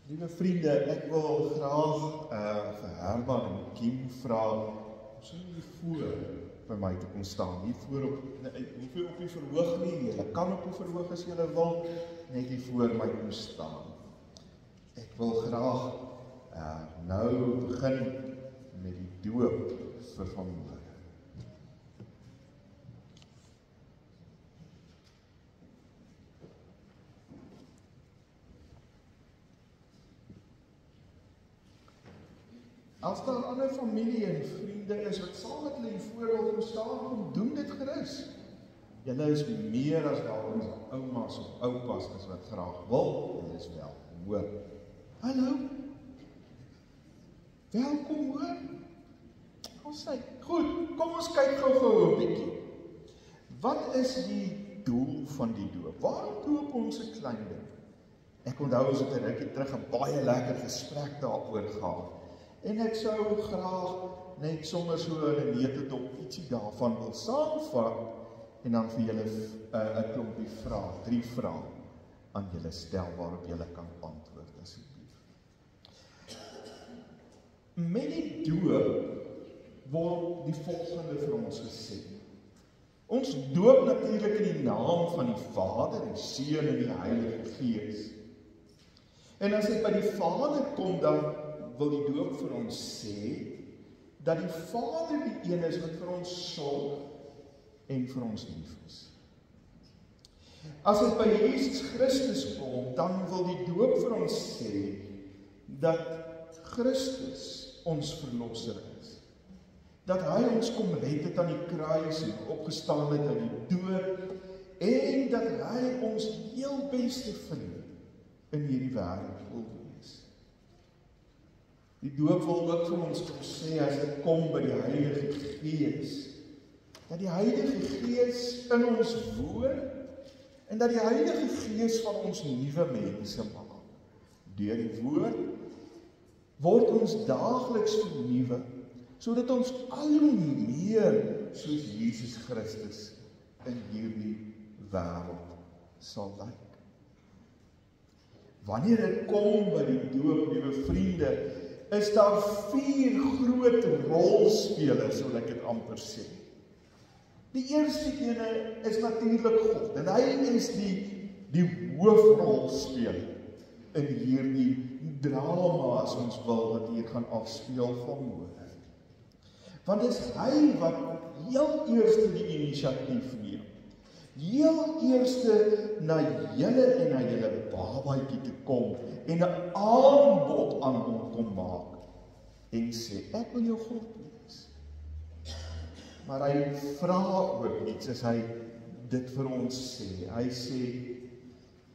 Liewe vriende, ek wil graag vir Herman en Kim vra om so hier voor by my te kom staan. Hier voor hoef jy op die verhoog nie, jy kan op die verhoog as jy wil, net hier voor my kom staan. Ek wil graag nou begin met die doop vir vanmôre. As daar ander familie en vriende is wat saam met hulle hier voor wil kom staan, kom doen dit gerus. Julle is meer as welkom oumas of oupas as wat graag wil, julle is welkom, hoor. Hallo. Welkom, hoor. Ons sê, goed, kom ons kyk gou 'n bietjie. Wat is die doel van die doop? Waarom doop ons 'n klein ding? Ek onthou ons het 'n rukkie terug 'n baie lekker gesprek daaroor gehad. En ek sou graag net sommer so in 'n neutedop ietsie daarvan wil saamvat en dan vir julle 'n klompie vrae, 3 vrae aan julle stel waarop julle kan antwoord asseblief. Met die doop word die volgende vir ons gesê. Ons doop natuurlik in die naam van die Vader, die Seun en die Heilige Gees. En as dit by die Vader kom, dan wil die doop vir ons sê, dat die Vader die een is wat vir ons sorg en vir ons lief is. As dit by Jesus Christus kom, dan wil die doop vir ons sê, dat Christus ons verlosser is. Dat hy ons kom red het aan die kruis en opgestaan het uit die dood, en dat hy ons heel beste vriend in hierdie wêreld wil wees. Die doop wil ook vir ons sê, as dit kom by die Heilige Gees, dat die Heilige Gees in ons woon, en dat die Heilige Gees van ons nuwe mense maak. Deur die woord word ons daagliks vernuwe, sodat ons al hoe meer soos Jesus Christus in hierdie wêreld sal lyk. Wanneer dit kom by die doop, liewe vriende, is daar 4 groot rolspelers, sal ek dit amper sê. Die eerste ene is natuurlik God, en hy is die hoofrolspeler in hierdie drama, as ons wil, wat hier gaan afspeel vanmôre. Want dis hy wat heel eerste die inisiatief neem. Heel eerste na julle en na julle babatjie te kom en 'n aanbod aan hom kom maak en sê, ek wil jou God wees. Maar hy vra ook iets as hy dit vir ons sê. Hy sê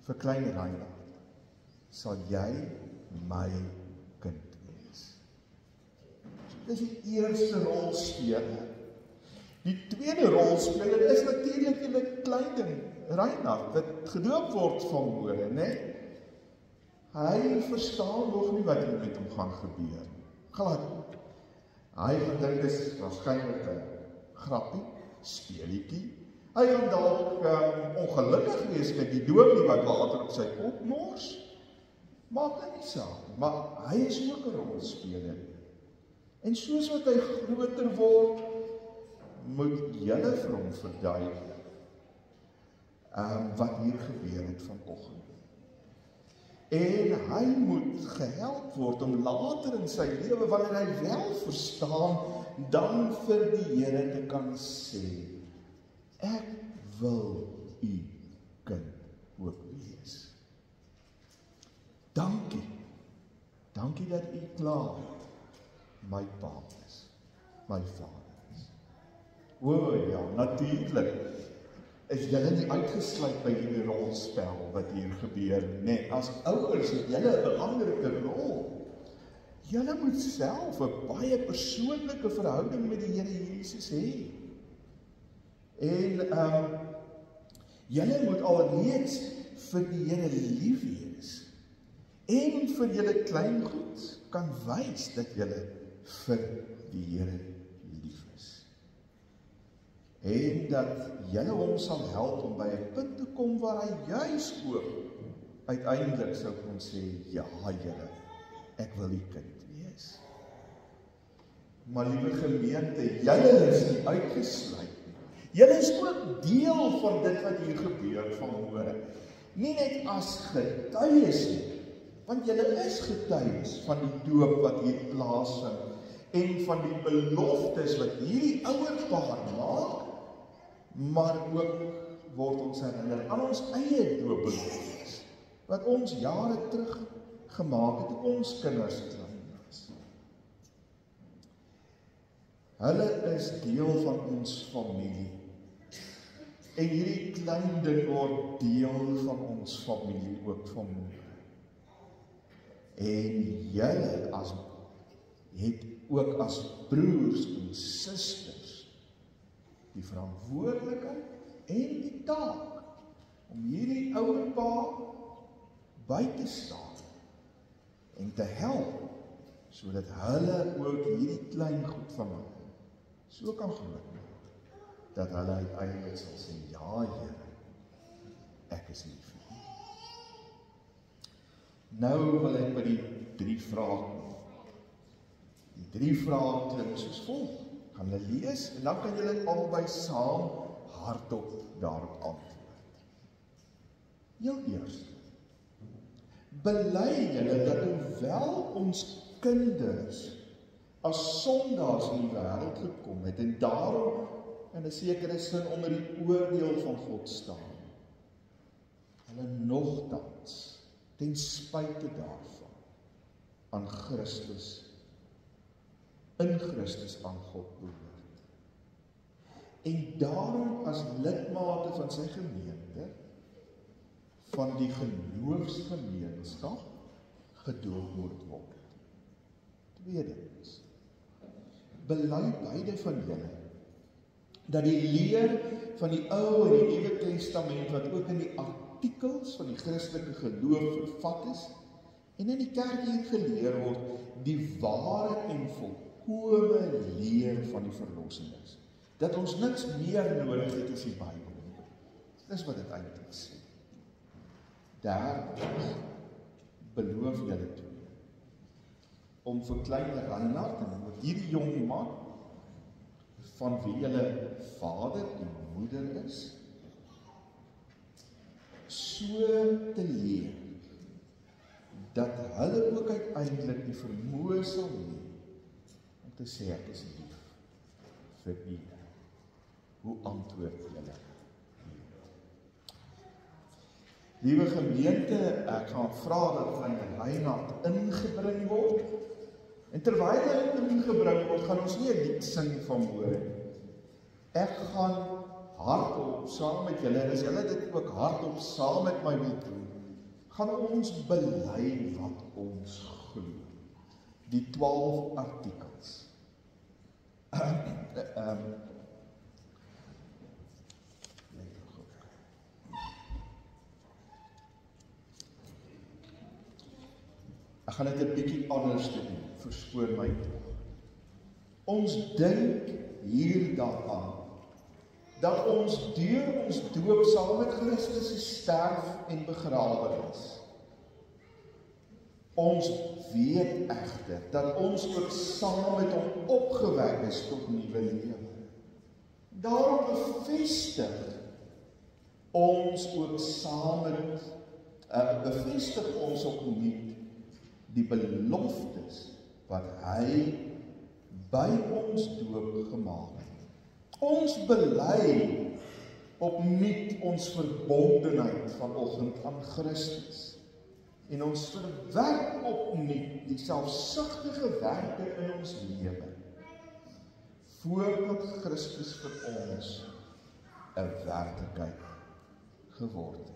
vir klein Reinhard, sal jy my kind wees. Dis die eerste rolspeler. Die tweede rolspeler is natuurlik julle klein Reinhard, wat gedoop word vanmôre, né? Hy verstaan nog nie wat hier met hom gaan gebeur. Glad. Hy gaan dink dit is waarskynlik 'n grappie, speelietjie. Hy gaan dalk ongelukkig wees met die doop nie wat water op sy kop mors. Maak dit nie saak, maar hy is ook 'n rolspeler. En soos wat hy groter word, moet julle vir hom verduidelik wat hier gebeur het vanoggend. En hy moet gehelp word om later in sy lewe, wanneer hy wel verstaan, dan vir die Here te kan sê, ek wil u kind ook wees. Dankie. Dankie dat u klaar my pa is, my vader. O ja, natuurlik is julle nie uitgesluit by hierdie rolspel wat hier gebeur nie. As ouers het julle 'n belangrike rol. Julle moet self 'n baie persoonlike verhouding met die Here Jesus hê. En julle moet alreeds vir die Here lief wees. En vir julle kleingoed kan wys dat julle vir die Here lief is. En dat julle hom sal help om by 'n punt te kom waar hy juis ook uiteindelik sou kon sê, ja Here, ek wil die kind wees. Maar liewe gemeente, julle is nie uitgesluit nie. Julle is ook deel van dit wat hier gebeur vanmôre. Nie net as getuies nie, want julle is getuies van die doop wat hier plaasvind en van die beloftes wat hierdie ouerpaar maak, maar ook word ons herinner aan ons eie doopbeloftes wat ons jare terug gemaak het toe ons kinders klein was. Hulle is deel van ons familie. En hierdie klein ding word deel van ons familie ook vanmôre. En julle het ook as broers en susters die verantwoordelikheid en die taak om hierdie ouerpaar by te staan en te help sodat hulle ook hierdie klein goed van hulle so kan groot maak dat hulle uiteindelik sal sê, ja Here, ek is lief vir U. Nou wil ek by die 3 vrae kom. Die 3 vrae klink soos volg. Gaan hulle lees en dan kan julle albei saam hardop daarop antwoord. Heel eers, bely julle dat hoewel ons kinders as sondaars in die wêreld gekom het en daarom in 'n sekere sin onder die oordeel van God staan, hulle nogtans ten spyte daarvan aan Christus, in Christus aan God behoort. En daarom as lidmate van sy gemeente, van die geloofsgemeenskap, gedoop moet word. Tweedens, bely beide van julle, dat die leer van die Ou en die Nuwe Testament, wat ook in die artikels van die Christelike geloof vervat is, en in die kerk hier geleer word, die ware en volkome leer van die verlossing is. Dat ons niks meer nodig het as die Bybel. Dis wat dit eintlik sê. Derdens, beloof julle toe, om vir klein Reinhard en hierdie jong man, van wie julle vader en moeder is, so te leer, dat hulle ook uiteindelik die vermoë sal hê om te sê ek is lief vir U. Hoe antwoord julle? Liewe gemeente, ek gaan vra dat van Reinhard ingebring word. En terwyl hy ingebring word, gaan ons nie 'n lied sing vanmôre nie. Ek gaan hardop saam met julle, en as julle dit ook hardop saam met my wil doen, gaan ons bely wat ons glo. Die 12 artikels. Ek gaan dit 'n bietjie anders doen, verskoon my toe. Ons dink hier daaraan, dat ons deur ons doop saam met Christus gesterf en begrawe is. Ons weet egter, dat ons ook saam met hom opgewek is tot nuwe lewe. Daarom bevestig ons ook saam met, bevestig ons opnuut die beloftes wat hy by ons doop gemaak het. Ons bely opnuut ons verbondenheid vanoggend aan Christus en ons verwerk opnuut die selfsugtige werke in ons lewe voordat Christus vir ons 'n werklikheid geword het.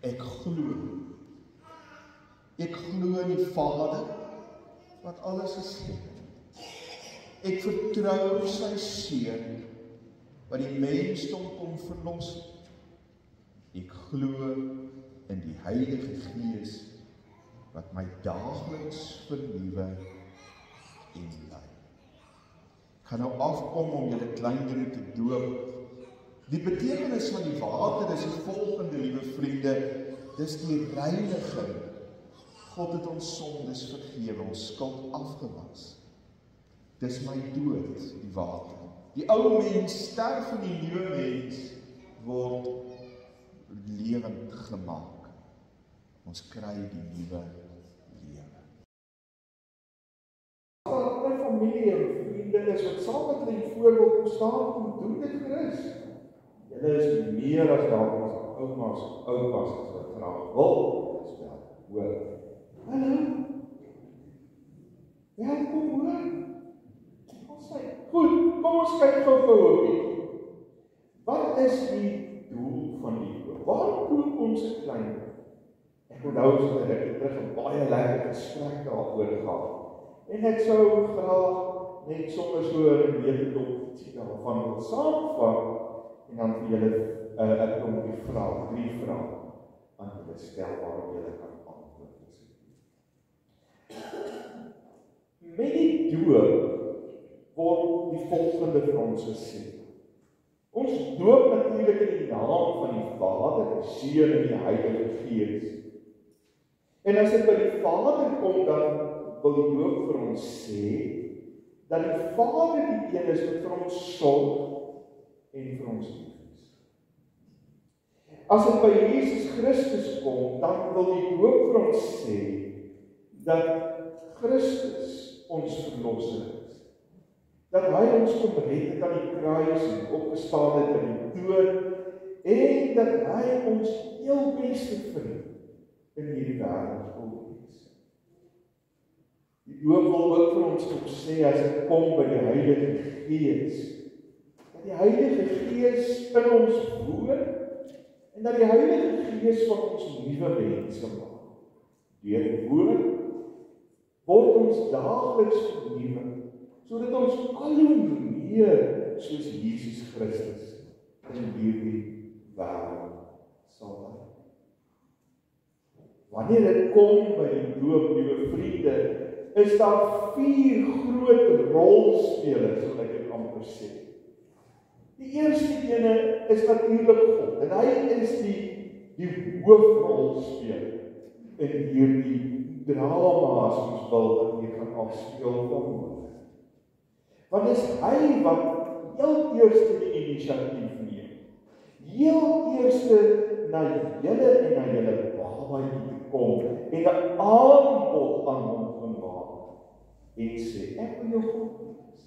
Ek glo in die Vader wat alles geskep het. Ek vertrou sy Seun wat die mensdom kom verlos het. Ek glo in die Heilige Gees wat my daagliks vernuwe en lei. Ek gaan nou afkom om julle kleindere te doop. Die betekenis van die water is die volgende, liewe vriende. vriende, dis die reiniging. God het ons sondes vergewe, ons skuld afgewas. Dis my dood, die water. Die ou mens sterf en die nuwe mens word lewend gemaak. Ons kry die nuwe lewe. My familie en vriende is wat saam met hulle die voorbeeld staan, kom doen dit gerus. Julle is meer as dalk as oumas, oupas as wat graag wil, is wel hoor. Hallo. Welkom hoor. Goed, kom ons kyk gou-gou 'n bietjie. Wat is die doel van die doop? Waar koop ons 'n klein? Ek onthou so direk terug 'n baie lekker gesprek daaroor gehad. En ek sou graag net sommer so 'n weetdop ietsie daarvan wil saamvat en dan vir julle 'n klompie vrae, 3 vrae aan julle stel waarop julle kan antwoord. Met die doop word die volgende vir ons gesê. Ons doop natuurlik in die naam van die Vader, die Seun en die Heilige Gees. En as dit by die Vader kom, dan wil die doop vir ons sê dat die Vader die een is wat vir ons sorg en vir ons lief is. As dit by Jesus Christus kom, dan wil die doop vir ons sê dat Christus ons verlosser is. Dat hy ons kom red het aan die kruis en opgestaan het in die dood en dat hy ons heel beste vriend in hierdie wêreld wil wees. Die doop wil ook vir ons kom sê as dit kom by die Heilige Gees, dat die Heilige Gees in ons woon en dat die Heilige Gees van ons nuwe mense maak. Deur die woord word ons daagliks vernuwe, sodat ons al hoe meer soos Jesus Christus in hierdie wêreld sal wees. Wanneer dit kom by die doop, liewe vriende, is daar 4 groot rolspelers, sal ek dit amper sê. Die eerste ene is natuurlik God, en hy is die hoofrolspeler in hierdie drama, as ons wil, wat hier gaan afspeel vanmôre. Want is hy wat heel eerste die inisiatief neem. Heel eerste na julle en na julle babatjie toe kom en 'n aanbod aan hom gaan maak en sê, ek wil jou God wees.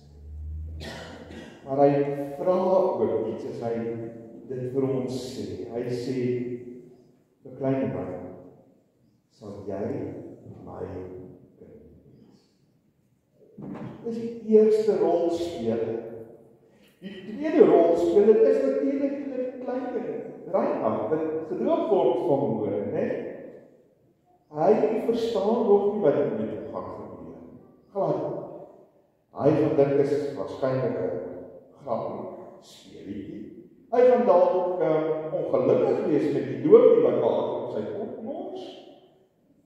Maar hy vra ook iets as hy dit vir ons sê. Hy sê, my klein man, sal jy my dis die eerste rolspeler. Die tweede rolspeler is natuurlik die klein kind, Reinhard, wat gedoop word vanmôre, né? Hy verstaan nog nie wat met hom gaan gebeur. Glad. Hy gaan dink is waarskynlik 'n grappie speletjie. Hy gaan dalk ongelukkig wees met die doop wat daar op sy kop mors.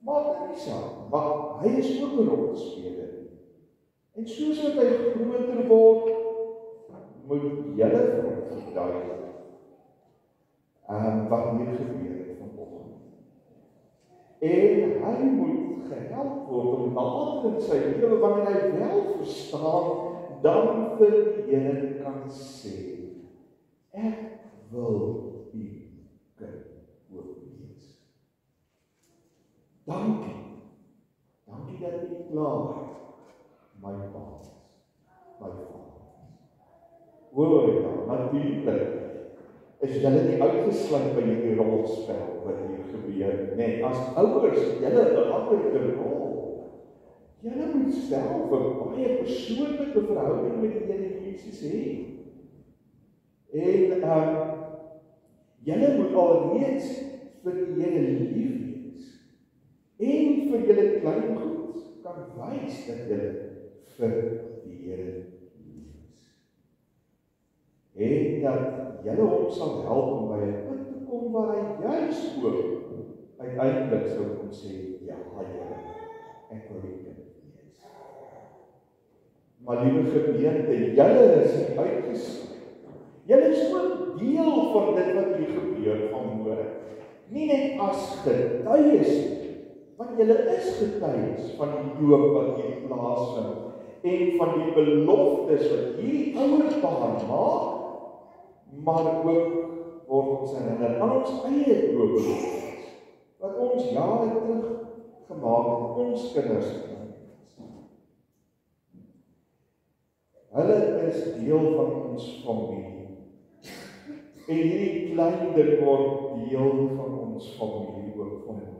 Maak dit nie saak, maar hy is ook 'n rolspeler. En soos wat hy groter word, moet julle vir hom verduidelik wat hier gebeur het vanoggend. En hy moet gehelp word om later in sy lewe, wanneer hy wel verstaan, dan vir die Here kan sê, ek wil u kind ook wees. Dankie. Dankie dat u klaar my pa is, my vader. Hoor ja, natuurlijk is julle nie uitgesluit by die rolspel wat hier gebeur, nee, as ouers, julle 'n belangrike rol. Julle moet self 'n baie persoonlike verhouding met die Here Jesus hê. En julle moet alreeds vir die Here lief wees en vir julle klein goed kan wys dat julle vir die Here lief is. En dat julle hom sal help om by 'n punt te kom waar hy juis ook uiteindelik sou kon sê, ja, Here, ek wil u kind wees. Maar liewe gemeente, julle is nie uitgesluit. Julle is ook deel van dit wat hier gebeur vanmôre. nie net as getuies nie, want julle is getuies van die doop wat hier plaasvind, en van die beloftes wat hierdie ouer paar maak, maar ook word ons herinner aan ons eie doopbeloftes, wat ons jare terug gemaak het, ons kinders. Hulle is deel van ons familie, en hierdie klein ding word deel van ons familie ook van my.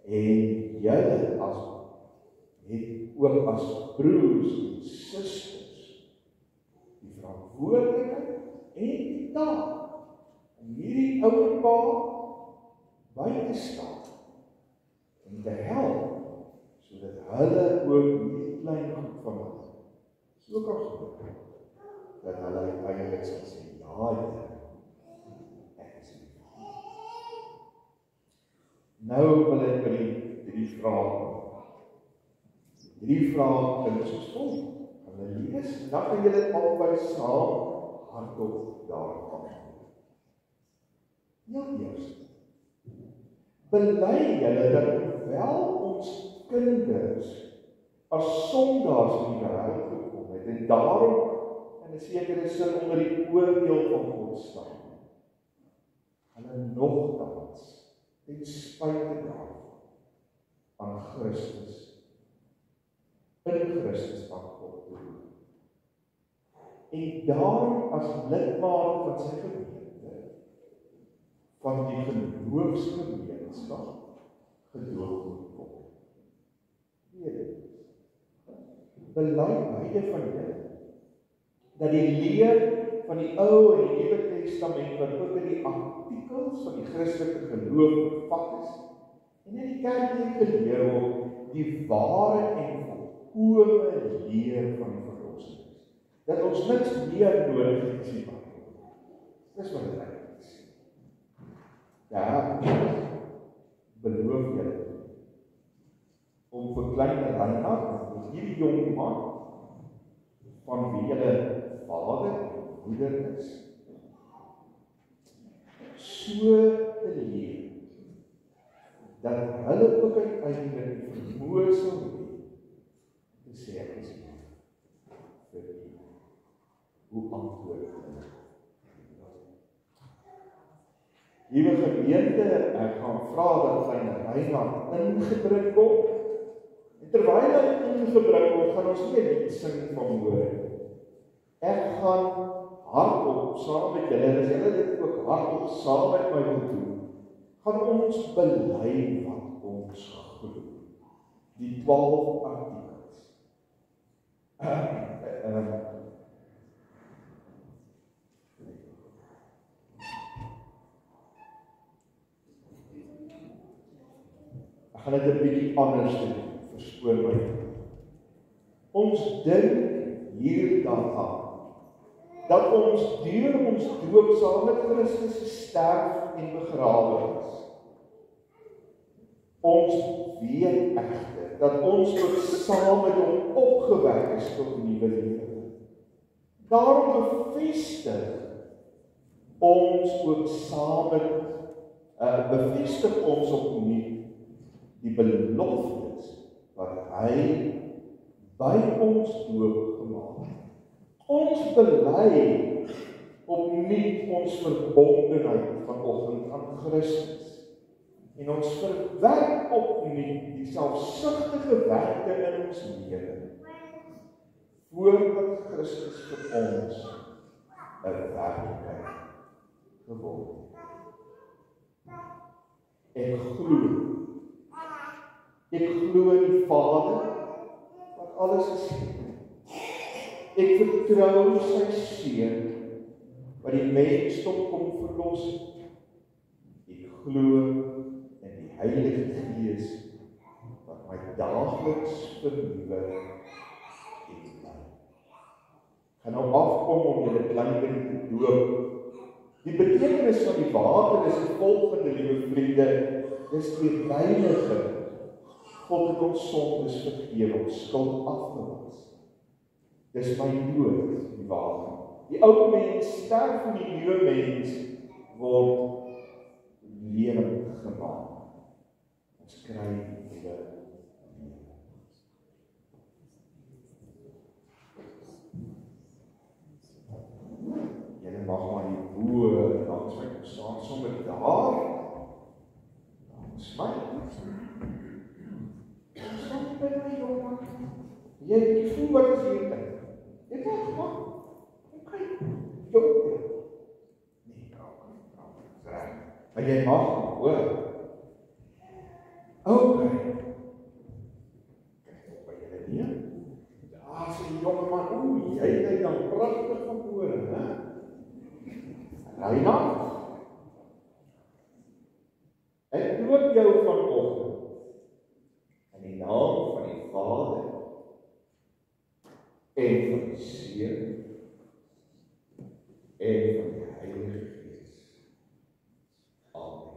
En julle het ook as broers en susters die verantwoordelikheid en die taak om hierdie ouer pa by te staan en te help, sodat hulle ook die klein goed van hulle so kan gebruik, dat hulle uiteindelik sal sê, ja, ek is lief. Nou wil ek vir die vrae. Hierdie vrae is soos volg. Hulle lees, dan kan julle albei saam hardop daarop. Ja, eers. Bely julle dat hoewel ons kinders as sondaars in die wêreld gekom het, en daarom in 'n sekere sin onder die oordeel van God staan, hulle nogtans ten spyte daarvan aan Christus, in Christus van God te doen. En daarom as lidmate van sy gemeente, van die geloofsgemeenskap, gedoop moet word. Bely beide van julle, dat die leer van die Ou en die Nuwe Testament, wat ook in die artikels van die Christelike geloof bevat is, en in die kerk geleer word, die ware en volkome leer van die verlossing is. Dat ons niks meer nodig het as die Bybel. Dis wat dit is. Ja, beloof julle om vir klein Reinhard, hierdie jong man, van wie julle vader en moeder is, so te leer, dat hulle ook uiteindelik die vermoë sal hê, te sê ek is vir die, hoe antwoord hulle. Liewe gemeente, ek gaan vra dat klein Reinhard ingebring word, en terwyl hy ingebring word, gaan ons nie net sing van woorde. Ek gaan hardop saam met julle, as julle dit ook hardop saam met my wil doen, gaan ons bely wat ons glo. Die 12 artikels. Ek gaan dit 'n bietjie anders doen, verskoon my. Ons dink hier daaraan, dat ons deur ons doop saam met Christus gesterf en begrawe is. Ons weet egter dat ons ook saam met hom opgewek is tot nuwe lewe. Daarom bevestig ons ook saam met bevestig ons opnuut die beloftes wat hy by ons doop gemaak het. Ons bely opnuut ons verbondenheid vanoggend aan Christus. En ons verwerk opnuut die selfsugtige werke in ons lewe, voordat Christus vir ons 'n werklikheid geword het. Ek glo in die Vader wat alles geskep het. Ek vertrou sy Seun wat die mensdom kom verlos het. Ek glo in die Heilige Gees wat my daagliks vernuwe en lei. Ek gaan nou afkom om julle klein te doop. Die betekenis van die water is die volgende, liewe vriende, dis die reiniging. God het ons sondes vergewe, ons skuld afgewas. Dis my dood, die water. Die ou mens sterf en die nuwe mens word Ons kry nuwe Julle mag maar die boer langs my staan sommer daar. Langs my. Staan by my jongen. Jy voel wat is hier in. Jy mag. Okay. Jong. Nee, maar jy mag hoor. Okay. Kyk op by julle nie. Daar is die jonge man. Jy kyk dan pragtig van hore, hè? Reina, ek doop jou vanoggend in die naam van die Vader en van die Seun en van die Heilige Gees. Amen.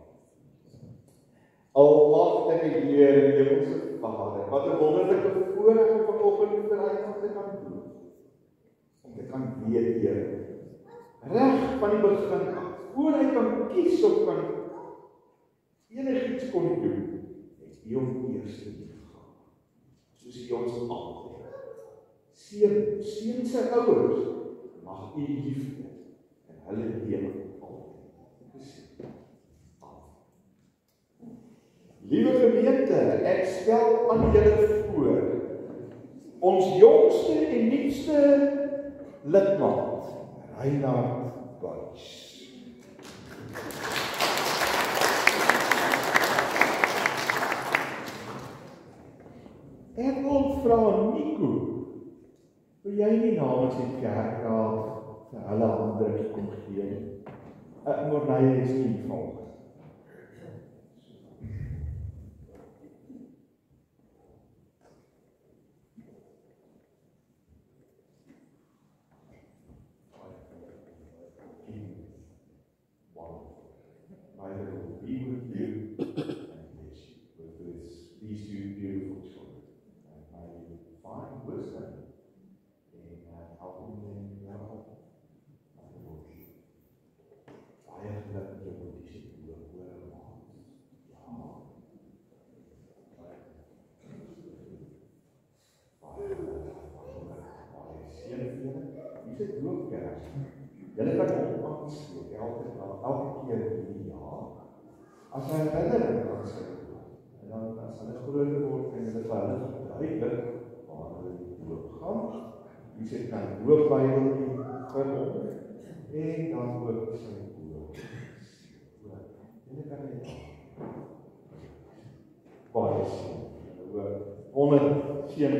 Almagtige Here en hemelse Vader, wat 'n wonderlike voorreg om vanoggend vir Reina te kan doen. Om te kan weet, Here, reg van die begin af, voor hy kan kies of kan enigiets kon doen, het hy hom eers gegaan. Soos hy ons aangeef. Seun sy ouers, mag u liefde en hulle lewe altyd geseën. Liewe gemeente, ek stel aan julle voor, ons jongste en nuutste lidmaat, Reinhard Buys. Ek wil vra Nico, wil jy nie namens die kerkraad vir hulle handdruk kom gee? Morney is nie volgens. Julle kan hom aanspreek elke keer in die jaar. As hy herinnering aan sy doop. En dan as hulle groter word en hulle vir hulle verduidelik waar hulle die doop gaan. Wie sê kan doop Bybel vir hom en dan ook sy doop. Julle kan net baie sien. Wonder seën